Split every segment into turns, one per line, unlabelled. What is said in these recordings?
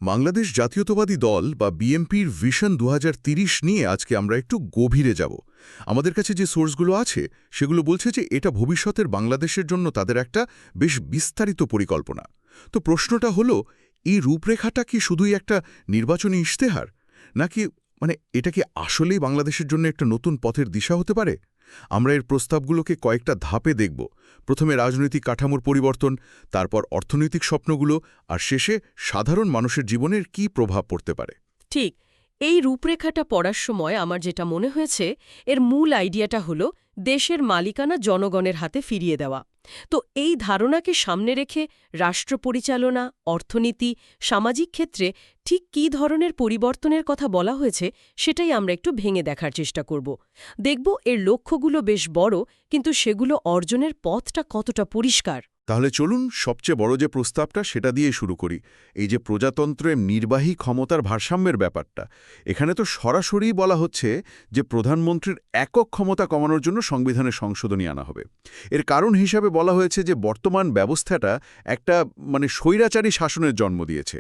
বাংলাদেশ জাতীয়তাবাদী দল বা বিএনপির ভিশন ২০৩০ নিয়ে আজকে আমরা একটু গভীরে যাব। আমাদের কাছে যে সোর্সগুলো আছে সেগুলো বলছে যে এটা ভবিষ্যতের বাংলাদেশের জন্য তাদের একটা বেশ বিস্তারিত পরিকল্পনা। তো প্রশ্নটা হলো, এই রূপরেখাটা কি শুধুই একটা নির্বাচনী ইশতেহার, নাকি এটা কি আসলেই বাংলাদেশের জন্য একটা নতুন পথের দিশা হতে পারে? আমরা এর প্রস্তাবগুলোকে কয়েকটা ধাপে দেখব। প্রথমে রাজনৈতিক কাঠামোর পরিবর্তন, তারপর অর্থনৈতিক স্বপ্নগুলো, আর শেষে সাধারণ মানুষের জীবনের কী প্রভাব পড়তে পারে।
ঠিক। এই রূপরেখাটা পড়ার সময় আমার যেটা মনে হয়েছে, এর মূল আইডিয়াটা হলো দেশের মালিকানা জনগণের হাতে ফিরিয়ে দেওয়া। তো এই ধারণাকে সামনে রেখে রাষ্ট্র পরিচালনা, অর্থনীতি, সামাজিক ক্ষেত্রে ঠিক কী ধরনের পরিবর্তনের কথা বলা হয়েছে সেটাই আমরা একটু ভেঙে দেখার চেষ্টা করব। দেখব এর লক্ষ্যগুলো বেশ বড়, কিন্তু সেগুলো অর্জনের পথটা কতটা পরিষ্কার।
তাহলে চলুন সবচেয়ে বড় যে প্রস্তাবটা সেটা দিয়ে শুরু করি। এই যে প্রজাতন্ত্রের নির্বাহী ক্ষমতার ভারসাম্যের ব্যাপারটা, এখানে তো সরাসরি বলা হচ্ছে যে প্রধানমন্ত্রীর একক ক্ষমতা কমানোর জন্য সংবিধানে সংশোধনী আনা হবে। এর কারণ হিসাবে বলা হয়েছে যে বর্তমান ব্যবস্থাটা একটা স্বৈরাচারী শাসনের জন্ম দিয়েছে।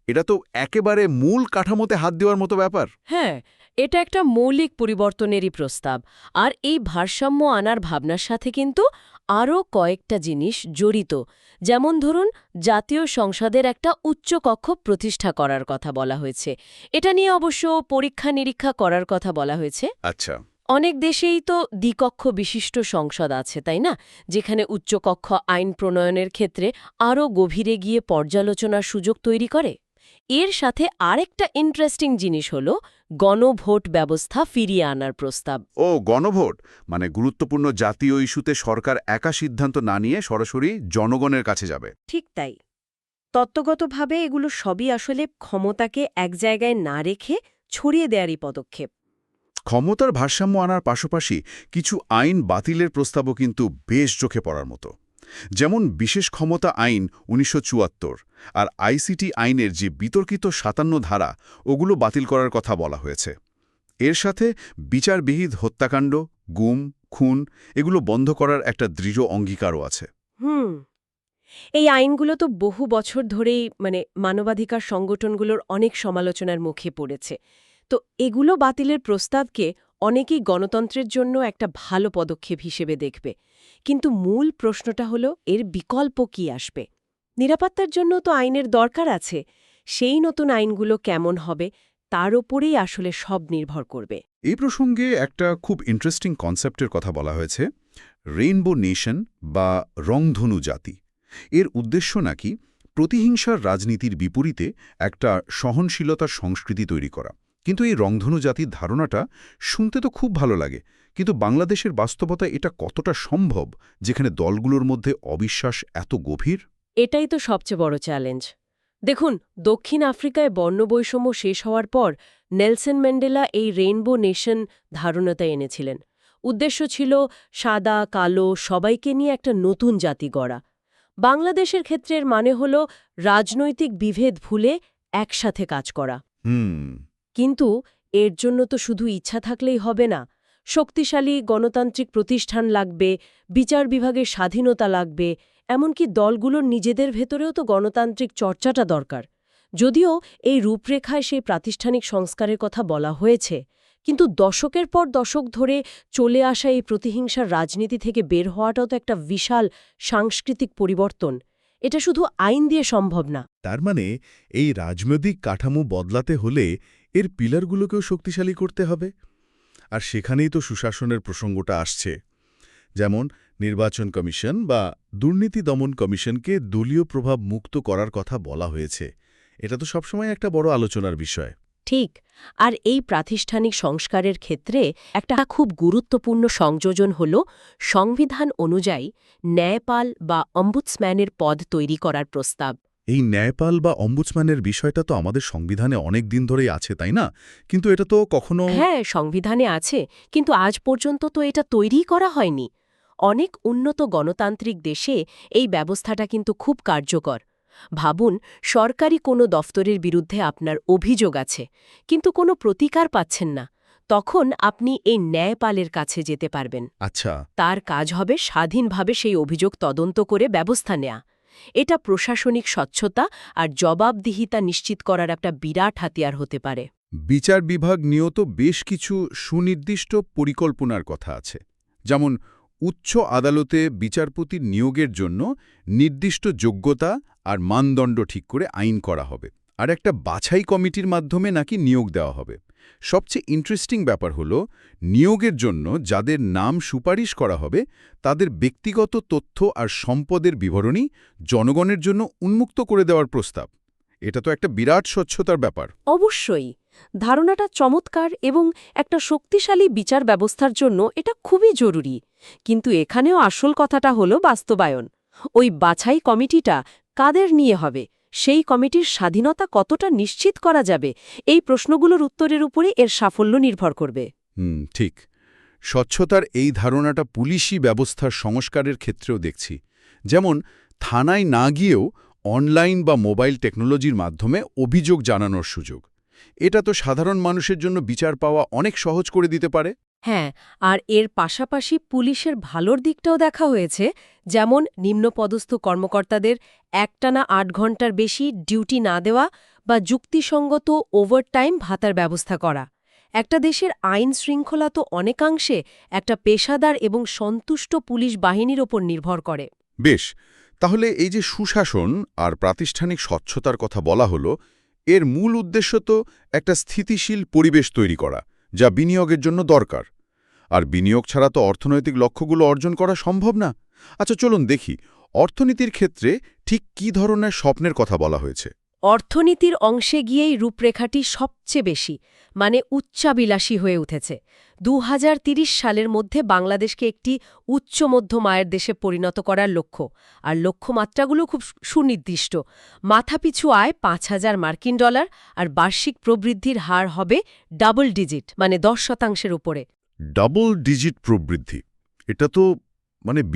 এটা তো একেবারে মূল কাঠামোতে হাত দেওয়ার মতো ব্যাপার।
হ্যাঁ, এটা একটা মৌলিক পরিবর্তনেরই প্রস্তাব। আর এই ভারসাম্য আনার ভাবনার সাথে কিন্তু আরও কয়েকটা জিনিস জড়িত। যেমন ধরুন, জাতীয় সংসদের একটা উচ্চকক্ষ প্রতিষ্ঠা করার কথা বলা হয়েছে। এটা নিয়ে অবশ্য পরীক্ষা-নিরীক্ষা করার কথা বলা হয়েছে।
আচ্ছা।
অনেক দেশেই তো দ্বিকক্ষ বিশিষ্ট সংসদ আছে, তাই না? যেখানে উচ্চকক্ষ আইন প্রণয়নের ক্ষেত্রে আরও গভীরে গিয়ে পর্যালোচনার সুযোগ তৈরি করে। এর সাথে আরেকটা ইন্টারেস্টিং জিনিস হল গণভোট ব্যবস্থা ফিরিয়ে আনার প্রস্তাব।
ও গণভোট, গুরুত্বপূর্ণ জাতীয় ইস্যুতে সরকার একা সিদ্ধান্ত না নিয়ে সরাসরি জনগণের কাছে যাবে।
ঠিক তাই। তত্ত্বগতভাবে এগুলো সবই আসলে ক্ষমতাকে এক জায়গায় না রেখে ছড়িয়ে দেয়ারই পদক্ষেপ।
ক্ষমতার ভারসাম্য আনার পাশাপাশি কিছু আইন বাতিলের প্রস্তাবও কিন্তু বেশ চোখে পড়ার মতো। যেমন বিশেষ ক্ষমতা আইন ১৯৭৪ আর আইসিটি আইনের যে বিতর্কিত ৫৭ ধারা, ওগুলো বাতিল করার কথা বলা হয়েছে। এর সাথে বিচারবিহীন হত্যাকাণ্ড, গুম, খুন এগুলো বন্ধ করার একটা দৃঢ় অঙ্গীকারও আছে।
এই আইনগুলো তো বহু বছর ধরেই মানবাধিকার সংগঠনগুলোর অনেক সমালোচনার মুখে পড়েছে। তো এগুলো বাতিলের প্রস্তাবকে অনেকেই গণতন্ত্রের জন্য একটা ভালো পদক্ষেপ হিসেবে দেখবে। কিন্তু মূল প্রশ্নটা হলো, এর বিকল্প কি আসবে? নিরাপত্তার জন্য তো আইনের দরকার আছে। সেই নতুন আইনগুলো কেমন হবে তার ওপরেই আসলে সব নির্ভর করবে।
এই প্রসঙ্গে একটা খুব ইন্টারেস্টিং কনসেপ্টের কথা বলা হয়েছে, রেইনবো নেশন বা রংধনু জাতি। এর উদ্দেশ্য নাকি প্রতিহিংসার রাজনীতির বিপরীতে একটা সহনশীলতার সংস্কৃতি তৈরি করা। কিন্তু এই রংধনু জাতির ধারণাটা শুনতে তো খুব ভালো লাগে, কিন্তু বাংলাদেশের বাস্তবতা এটা কতটা সম্ভব, যেখানে দলগুলোর মধ্যে অবিশ্বাস এত গভীর?
এটাই তো সবচেয়ে বড় চ্যালেঞ্জ। দেখুন, দক্ষিণ আফ্রিকায় বর্ণবৈষম্য শেষ হওয়ার পর নেলসন ম্যান্ডেলা এই রেইনবো নেশন ধারণাটা এনেছিলেন। উদ্দেশ্য ছিল সাদা কালো সবাইকে নিয়ে একটা নতুন জাতি গড়া। বাংলাদেশের ক্ষেত্রের মানে হল রাজনৈতিক বিভেদ ভুলে একসাথে কাজ করা। কিন্তু এর জন্য তো শুধু ইচ্ছা থাকলেই হবে না। শক্তিশালী গণতান্ত্রিক প্রতিষ্ঠান লাগবে, বিচার বিভাগের স্বাধীনতা লাগবে, এমনকি দলগুলোর নিজেদের ভেতরেও তো গণতান্ত্রিক চর্চাটা দরকার। যদিও এই রূপরেখায় সেই প্রাতিষ্ঠানিক সংস্কারের কথা বলা হয়েছে, কিন্তু দশকের পর দশক ধরে চলে আসা এই প্রতিহিংসার রাজনীতি থেকে বের হওয়াটাও তো একটা বিশাল সাংস্কৃতিক পরিবর্তন। এটা শুধু আইন দিয়ে সম্ভব না।
তার মানে এই রাজনৈতিক কাঠামো বদলাতে হলে এর পিলারগুলোকেও শক্তিশালী করতে হবে। আর সেখানেই তো সুশাসনের প্রসঙ্গটা আসছে। যেমন নির্বাচন কমিশন বা দুর্নীতি দমন কমিশনকে দলীয় প্রভাব মুক্ত করার কথা বলা হয়েছে। এটা তো সবসময় একটা বড় আলোচনার বিষয়।
ঠিক। আর এই প্রাতিষ্ঠানিক সংস্কারের ক্ষেত্রে একটা খুব গুরুত্বপূর্ণ সংযোজন হল সংবিধান অনুযায়ী ন্যায়পাল বা অম্বুডসম্যানের পদ তৈরি করার প্রস্তাব।
এই ন্যায়পাল বা অম্বুডসম্যানের বিষয়টা তো আমাদের সংবিধানে অনেক দিন ধরেই আছে, তাই না? কিন্তু এটা তো কখনো...
হ্যাঁ, সংবিধানে আছে, কিন্তু আজ পর্যন্ত তো এটা তৈরিই করা হয়নি। অনেক উন্নত গণতান্ত্রিক দেশে এই ব্যবস্থাটা কিন্তু খুব কার্যকর। ভাবুন, সরকারি কোনো দফতরের বিরুদ্ধে আপনার অভিযোগ আছে, কিন্তু কোনো প্রতিকার পাচ্ছেন না। তখন আপনি এই ন্যায়পালের কাছে যেতে পারবেন।
আচ্ছা।
তার কাজ হবে স্বাধীনভাবে সেই অভিযোগ তদন্ত করে ব্যবস্থা নেয়া। এটা প্রশাসনিক স্বচ্ছতা আর জবাবদিহিতা নিশ্চিত করার একটা বিরাট হাতিয়ার হতে পারে।
বিচার বিভাগ নিয়ত বেশ কিছু সুনির্দিষ্ট পরিকল্পনার কথা আছে, যেমন উচ্চ আদালতে বিচারপতির নিয়োগের জন্য নির্দিষ্ট যোগ্যতা আর মানদণ্ড ঠিক করে আইন করা হবে, আর একটা বাছাই কমিটির মাধ্যমে নাকি নিয়োগ দেওয়া হবে। সবচেয়ে ইন্টারেস্টিং ব্যাপার হলো, নিয়োগের জন্য যাদের নাম সুপারিশ করা হবে তাদের ব্যক্তিগত তথ্য আর সম্পদের বিবরণী জনগণের জন্য উন্মুক্ত করে দেওয়ার প্রস্তাব। এটা তো একটা বিরাট স্বচ্ছতার ব্যাপার।
অবশ্যই ধারণাটা চমৎকার এবং একটা শক্তিশালী বিচার ব্যবস্থার জন্য এটা খুবই জরুরি। কিন্তু এখানেও আসল কথাটা হলো বাস্তবায়ন। ওই বাছাই কমিটিটা কাদের নিয়ে হবে, সেই কমিটির স্বাধীনতা কতটা নিশ্চিত করা যাবে, এই প্রশ্নগুলোর উত্তরের উপরে এর সাফল্য নির্ভর করবে।
ঠিক। স্বচ্ছতার এই ধারণাটা পুলিশি ব্যবস্থার সংস্কারের ক্ষেত্রেও দেখছি। যেমন থানায় না গিয়েও অনলাইন বা মোবাইল টেকনোলজির মাধ্যমে অভিযোগ জানানোর সুযোগ। এটা তো সাধারণ মানুষের জন্য বিচার পাওয়া অনেক সহজ করে দিতে পারে।
হ্যাঁ, আর এর পাশাপাশি পুলিশের ভালোর দিকটাও দেখা হয়েছে, যেমন নিম্নপদস্থ কর্মকর্তাদের একটানা ৮ ঘণ্টার বেশি ডিউটি না দেওয়া বা যুক্তিসঙ্গত ওভারটাইম ভাতার ব্যবস্থা করা। একটা দেশের আইন শৃঙ্খলা তো অনেকাংশে একটা পেশাদার এবং সন্তুষ্ট পুলিশ বাহিনীর ওপর নির্ভর করে।
বেশ, তাহলে এই যে সুশাসন আর প্রাতিষ্ঠানিক স্বচ্ছতার কথা বলা হলো, এর মূল উদ্দেশ্য তো একটা স্থিতিশীল পরিবেশ তৈরি করা, যা বিনিয়োগের জন্য দরকার। আর বিনিয়োগ ছাড়া তো অর্থনৈতিক লক্ষ্যগুলো অর্জন করা সম্ভব না। আচ্ছা, চলুন দেখি অর্থনীতির ক্ষেত্রে ঠিক কী ধরনের স্বপ্নের কথা বলা হয়েছে।
অর্থনীতির অংশে গিয়েই রূপরেখাটি সবচেয়ে বেশি, মানে উচ্চাবিলাসী হয়ে উঠেছে। ২০৩০ সালের মধ্যে বাংলাদেশকে একটি উচ্চ মধ্যম আয়ের দেশে পরিণত করার লক্ষ্য। আর লক্ষ্যমাত্রাগুলো খুব সুনির্দিষ্ট। মাথাপিছু আয় $৫,০০০ আর বার্ষিক প্রবৃদ্ধির হার হবে ডাবল ডিজিট, মানে ১০% উপরে।
ডাবল ডিজিট প্রবৃদ্ধি, এটা তো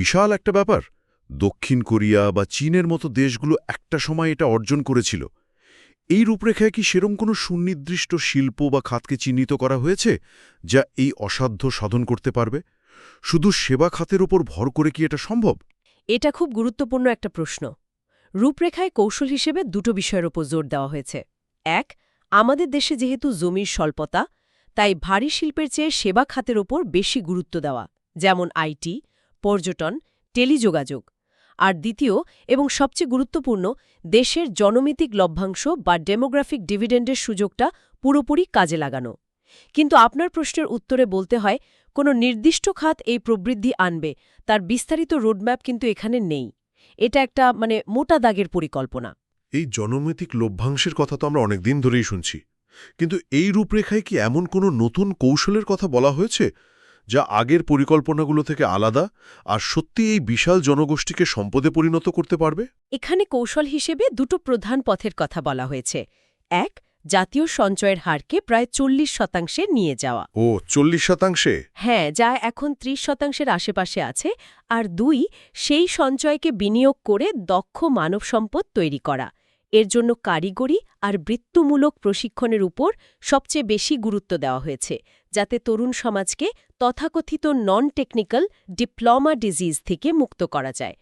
বিশাল একটা ব্যাপার। দক্ষিণ কোরিয়া বা চীনের মতো দেশগুলো একটা সময় এটা অর্জন করেছিল। এই রূপরেখায় কি সেরকম কোনো সুনির্দিষ্ট শিল্প বা খাতকে চিহ্নিত করা হয়েছে যা এই অসাধ্য সাধন করতে পারবে? শুধু সেবা খাতের উপর ভর করে কি এটা সম্ভব?
এটা খুব গুরুত্বপূর্ণ একটা প্রশ্ন। রূপরেখায় কৌশল হিসেবে দুটো বিষয়ের উপর জোর দেওয়া হয়েছে। এক, আমাদের দেশে যেহেতু জমির স্বল্পতা, তাই ভারী শিল্পের চেয়ে সেবা খাতের ওপর বেশি গুরুত্ব দেওয়া, যেমন আইটি, পর্যটন, টেলিযোগাযোগ। আর দ্বিতীয় এবং সবচেয়ে গুরুত্বপূর্ণ, দেশের জনমিতিক লভ্যাংশ বা ডেমোগ্রাফিক ডিভিডেন্ডের সুযোগটা পুরোপুরি কাজে লাগানো। কিন্তু আপনার প্রশ্নের উত্তরে বলতে হয়, কোনো নির্দিষ্ট খাত এই প্রবৃদ্ধি আনবে তার বিস্তারিত রোডম্যাপ কিন্তু এখানে নেই। এটা একটা মোটা দাগের পরিকল্পনা।
এই জনমিতিক লভ্যাংশের কথা তো আমরা অনেকদিন ধরেই শুনছি, কিন্তু এই রূপরেখায় কি এমন কোনো নতুন কৌশলের কথা বলা হয়েছে যা আগের পরিকল্পনাগুলো থেকে আলাদা আর সত্যি এই বিশাল জনগোষ্ঠীকে সম্পদে পরিণত করতে পারবে?
এখানে কৌশল হিসেবে দুটো প্রধান পথের কথা বলা হয়েছে। এক, জাতীয় সঞ্চয়ের হারকে প্রায় 40% নিয়ে যাওয়া।
ও, 40%?
হ্যাঁ, যা এখন 30%-এর আশেপাশে আছে। আর দুই, সেই সঞ্চয়কে বিনিয়োগ করে দক্ষ মানব সম্পদ তৈরি করা। এর জন্য কারিগরি আর বৃত্তিমূলক প্রশিক্ষণের উপর সবচেয়ে বেশি গুরুত্ব দেওয়া হয়েছে, যাতে তরুণ সমাজকে তথাকথিত নন টেকনিক্যাল ডিপ্লোমা ডিজিজ থেকে মুক্ত করা যায়,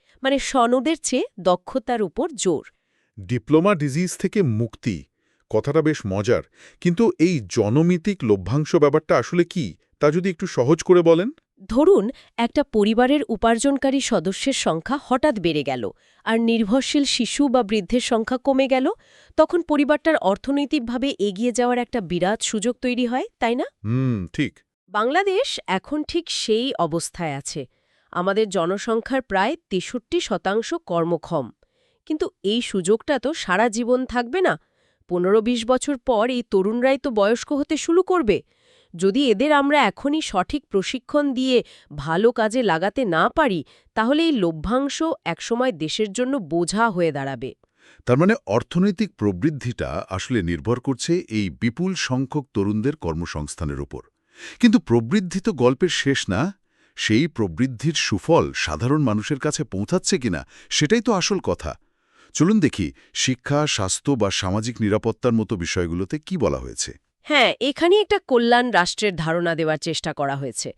সনদের চেয়ে দক্ষতার উপর জোর।
ডিপ্লোমা ডিজিজ থেকে মুক্তি, কথাটা বেশ মজার। কিন্তু এই জনমিতিক লভ্যাংশ ব্যাপারটা আসলে কি, তা যদি একটু সহজ করে বলেন।
ধরুন, একটা পরিবারের উপার্জনকারী সদস্যের সংখ্যা হঠাৎ বেড়ে গেল আর নির্ভরশীল শিশু বা বৃদ্ধের সংখ্যা কমে গেল, তখন পরিবারটার অর্থনৈতিকভাবে এগিয়ে যাওয়ার একটা বিরাট সুযোগ তৈরি হয়, তাই না?
ঠিক।
বাংলাদেশ এখন ঠিক সেই অবস্থায় আছে। আমাদের জনসংখ্যার প্রায় 63% কর্মক্ষম। কিন্তু এই সুযোগটা তো সারা জীবন থাকবে না। 15-20 বছর পর এই তরুণরাই তো বয়স্ক হতে শুরু করবে। যদি এদের আমরা এখনই সঠিক প্রশিক্ষণ দিয়ে ভালো কাজে লাগাতে না পারি, তাহলে এই লভ্যাংশ একসময় দেশের জন্য বোঝা হয়ে দাঁড়াবে।
তার অর্থনৈতিক প্রবৃদ্ধিটা আসলে নির্ভর করছে এই বিপুল সংখ্যক তরুণদের কর্মসংস্থানের উপর। কিন্তু প্রবৃদ্ধি তো গল্পের শেষ না। সেই প্রবৃদ্ধির সুফল সাধারণ মানুষের কাছে পৌঁছাচ্ছে কিনা, সেটাই তো আসল কথা। চলুন দেখি শিক্ষা, স্বাস্থ্য বা সামাজিক নিরাপত্তার মতো বিষয়গুলোতে কি বলা হয়েছে।
হ্যাঁ, এখানে একটা কল্যাণ রাষ্ট্রের ধারণা দেওয়ার চেষ্টা করা হয়েছে।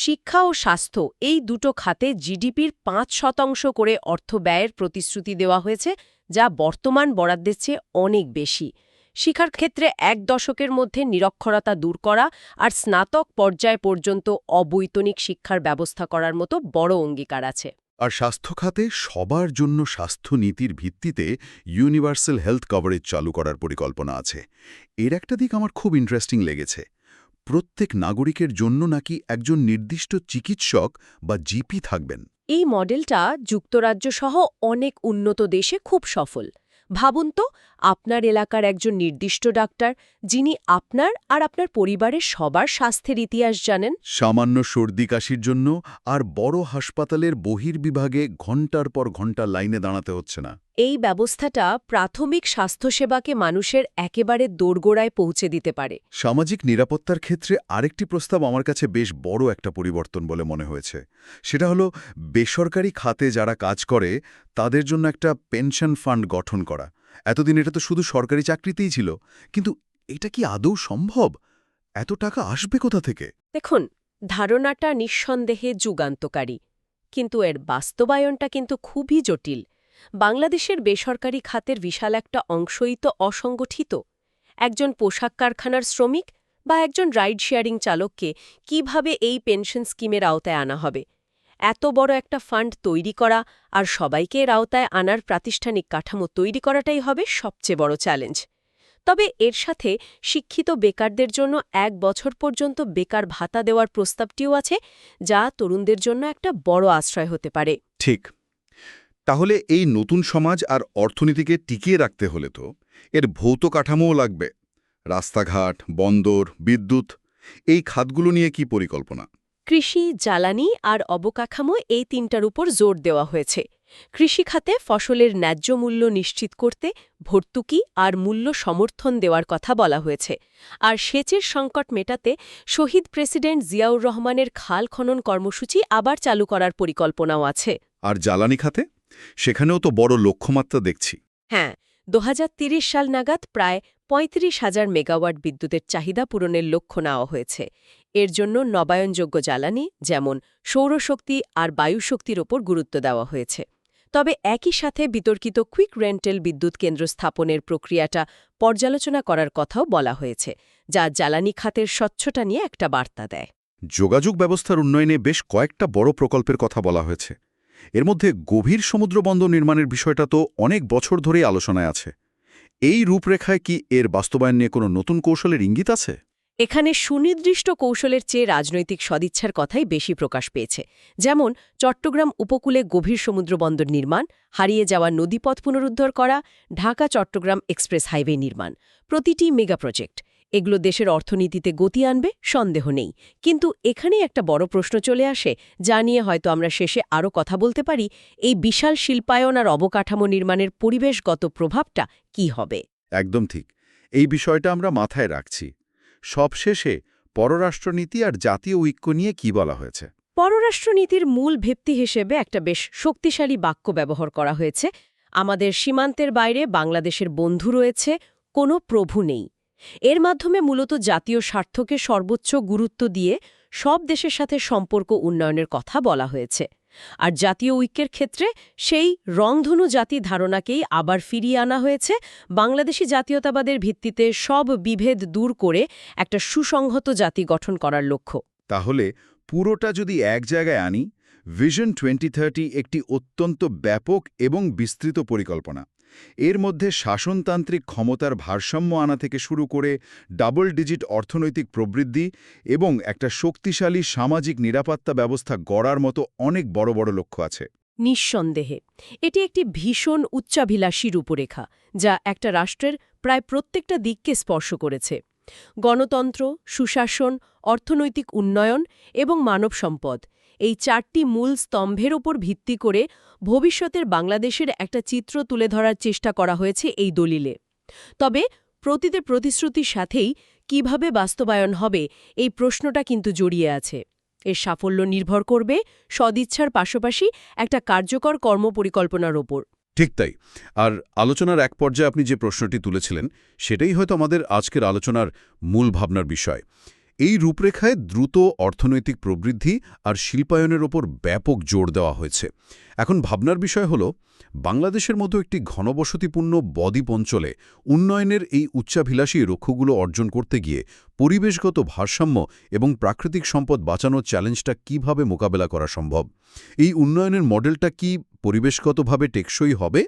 শিক্ষা ও স্বাস্থ্য এই দুটো খাতে জিডিপির ৫% করে অর্থ ব্যয়ের প্রতিশ্রুতি দেওয়া হয়েছে, যা বর্তমান বরাদ্দের চেয়ে অনেক বেশি। শিক্ষার ক্ষেত্রে ১ দশকের মধ্যে নিরক্ষরতা দূর করা আর স্নাতক পর্যায় পর্যন্ত অবৈতনিক শিক্ষার ব্যবস্থা করার মতো বড় অঙ্গীকার আছে।
আর স্বাস্থ্য খাতে সবার জন্য স্বাস্থ্য নীতির ভিত্তিতে ইউনিভার্সাল হেলথ কভারেজ চালু করার পরিকল্পনা আছে। এর একটা দিক আমার খুব ইন্টারেস্টিং লেগেছে। প্রত্যেক নাগরিকের জন্য নাকি একজন নির্দিষ্ট চিকিৎসক বা জিপি থাকবেন।
এই মডেলটা যুক্তরাজ্য সহ অনেক উন্নত দেশে খুব সফল। ভাবুন তো, আপনার এলাকার একজন নির্দিষ্ট ডাক্তার, যিনি আপনার আর আপনার পরিবারের সবার স্বাস্থ্যের ইতিহাস জানেন।
সামান্য সর্দি কাশির জন্য আর বড় হাসপাতালের বহির্বিভাগে ঘণ্টার পর ঘণ্টা লাইনে দাঁড়াতে হচ্ছে না।
এই ব্যবস্থাটা প্রাথমিক স্বাস্থ্যসেবাকে মানুষের একেবারে দোরগোড়ায় পৌঁছে দিতে পারে।
সামাজিক নিরাপত্তার ক্ষেত্রে আরেকটি প্রস্তাব আমার কাছে বেশ বড় একটা পরিবর্তন বলে মনে হয়েছে। সেটা হলো বেসরকারি খাতে যারা কাজ করে তাদের জন্য একটা পেনশন ফান্ড গঠন করা। এতদিন এটা তো শুধু সরকারি চাকরিতেই ছিল, কিন্তু এটা কি আদৌ সম্ভব? এত টাকা আসবে কোথা থেকে?
দেখুন, ধারণাটা নিঃসন্দেহে যুগান্তকারী, কিন্তু এর বাস্তবায়নটা কিন্তু খুবই জটিল। বাংলাদেশের বেসরকারি খাতের বিশাল একটা অংশই তো অসংগঠিত। একজন পোশাক কারখানার শ্রমিক বা একজন রাইড শেয়ারিং চালককে কিভাবে এই পেনশন স্কিমের আওতায় আনা হবে? এত বড় একটা ফান্ড তৈরি করা আর সবাইকে এর আওতায় আনার প্রাতিষ্ঠানিক কাঠামো তৈরি করাটাই হবে সবচেয়ে বড় চ্যালেঞ্জ। তবে এর সাথে শিক্ষিত বেকারদের জন্য ১ বছর পর্যন্ত বেকার ভাতা দেওয়ার প্রস্তাবটিও আছে, যা তরুণদের জন্য একটা বড় আশ্রয় হতে পারে।
ঠিক। তাহলে এই নতুন সমাজ আর অর্থনীতিকে টিকিয়ে রাখতে হলে তো এর ভৌত কাঠামোও লাগবে। রাস্তাঘাট, বন্দর, বিদ্যুৎ, এই খাতগুলো নিয়ে কি পরিকল্পনা?
কৃষি, জ্বালানি আর অবকাঠামো এই তিনটার উপর জোর দেওয়া হয়েছে। কৃষিখাতে ফসলের ন্যায্য মূল্য নিশ্চিত করতে ভর্তুকি আর মূল্য সমর্থন দেওয়ার কথা বলা হয়েছে। আর সেচের সংকট মেটাতে শহীদ প্রেসিডেন্ট জিয়াউর রহমানের খাল খনন কর্মসূচি আবার চালু করার পরিকল্পনাও আছে।
আর জ্বালানি খাতে? সেখানেও তো বড় লক্ষ্যমাত্রা দেখছি।
হ্যাঁ, ২০৩০ সাল নাগাদ প্রায় ৩৫,০০০ মেগাওয়াট বিদ্যুতের চাহিদা পূরণের লক্ষ্য নেওয়া হয়েছে। এর জন্য নবায়নযোগ্য জ্বালানি যেমন সৌরশক্তি আর বায়ুশক্তির ওপর গুরুত্ব দেওয়া হয়েছে। তবে একই সাথে বিতর্কিত কুইক রেন্টাল বিদ্যুৎ কেন্দ্র স্থাপনের প্রক্রিয়াটা পর্যালোচনা করার কথাও বলা হয়েছে, যা জ্বালানি খাতের স্বচ্ছতা নিয়ে একটা বার্তা দেয়।
যোগাযোগ ব্যবস্থার উন্নয়নে বেশ কয়েকটা বড় প্রকল্পের কথা বলা হয়েছে। এর মধ্যে গভীর সমুদ্রবন্দর নির্মাণের বিষয়টা তো অনেক বছর ধরেই আলোচনায় আছে। এই রূপরেখায় কি এর বাস্তবায়ন নিয়ে কোনো নতুন কৌশলের ইঙ্গিত আছে?
এখানে সুনির্দিষ্ট কৌশলের চেয়ে রাজনৈতিক সদিচ্ছার কথাই বেশি প্রকাশ পেয়েছে। যেমন চট্টগ্রাম উপকূলে গভীর সমুদ্রবন্দর নির্মাণ, হারিয়ে যাওয়া নদীপথ পুনরুদ্ধার করা, ঢাকা-চট্টগ্রাম এক্সপ্রেস হাইওয়ে নির্মাণ। প্রতিটি মেগা প্রজেক্ট এগুলো দেশের অর্থনীতিতে গতি আনবে, সন্দেহ নেই। কিন্তু এখানেই একটা বড় প্রশ্ন চলে আসে, যা নিয়ে হয়তো আমরা শেষে আরও কথা বলতে পারি। এই বিশাল শিল্পায়ন আর অবকাঠামো নির্মাণের পরিবেশগত প্রভাবটা কি হবে?
একদম ঠিক। এই বিষয়টা আমরা মাথায় রাখছি। সবশেষে পররাষ্ট্রনীতি আর জাতীয় ঐক্য নিয়ে কি বলা হয়েছে?
পররাষ্ট্রনীতির মূল ভিত্তি হিসেবে একটা বেশ শক্তিশালী বাক্য ব্যবহার করা হয়েছে, আমাদের সীমান্তের বাইরে বাংলাদেশের বন্ধু রয়েছে, কোনো প্রভু নেই। এর মাধ্যমে মূলত জাতীয় স্বার্থকে সর্বোচ্চ গুরুত্ব দিয়ে সব দেশের সাথে সম্পর্ক উন্নয়নের কথা বলা হয়েছে। আর জাতীয় ঐক্যের ক্ষেত্রে সেই রংধনু জাতি ধারণাকেই আবার ফিরিয়ে আনা হয়েছে, বাংলাদেশি জাতীয়তাবাদের ভিত্তিতে সব বিভেদ দূর করে একটা সুসংহত জাতি গঠন করার লক্ষ্য।
তাহলে পুরোটা যদি এক জায়গায় আনি, ভিশন 2030 একটি অত্যন্ত ব্যাপক এবং বিস্তৃত পরিকল্পনা। এর মধ্যে শাসনতান্ত্রিক ক্ষমতার ভারসাম্য আনা থেকে শুরু করে ডাবল ডিজিট অর্থনৈতিক প্রবৃদ্ধি এবং একটা শক্তিশালী সামাজিক নিরাপত্তা ব্যবস্থা গড়ার মতো অনেক বড় বড় লক্ষ্য আছে।
নিঃসন্দেহে এটি একটি ভীষণ উচ্চাভিলাষী রূপরেখা, যা একটা রাষ্ট্রের প্রায় প্রত্যেকটা দিককে স্পর্শ করেছে। গণতন্ত্র, সুশাসন, অর্থনৈতিক উন্নয়ন এবং মানব সম্পদ, এই 4টি মূল স্তম্ভের ওপর ভিত্তি করে ভবিষ্যতের বাংলাদেশের একটা চিত্র তুলে ধরার চেষ্টা করা হয়েছে এই দলিলে। তবে প্রতিটি প্রতিশ্রুতির সাথেই কিভাবে বাস্তবায়ন হবে, এই প্রশ্নটা কিন্তু জড়িয়ে আছে। এর সাফল্য নির্ভর করবে সদিচ্ছার পাশাপাশি একটা কার্যকর কর্মপরিকল্পনার ওপর।
ঠিক তাই। আর আলোচনার এক পর্যায়ে আপনি যে প্রশ্নটি তুলেছিলেন, সেটাই হয়তো আমাদের আজকের আলোচনার মূল ভাবনার বিষয়।
এই রূপরেখায় দ্রুত অর্থনৈতিক প্রবৃদ্ধি আর শিল্পায়নের ওপর ব্যাপক জোর দেওয়া হয়েছে। এখন ভাবনার বিষয় হল, বাংলাদেশের মতো একটি ঘনবসতিপূর্ণ বদ্বীপ অঞ্চলে উন্নয়নের এই উচ্চাভিলাষী লক্ষ্যগুলো অর্জন করতে গিয়ে পরিবেশগত ভারসাম্য এবং প্রাকৃতিক সম্পদ বাঁচানোর চ্যালেঞ্জটা কিভাবে মোকাবেলা করা সম্ভব? এই উন্নয়নের মডেলটা কি পরিবেশগতভাবে টেকসই হবে?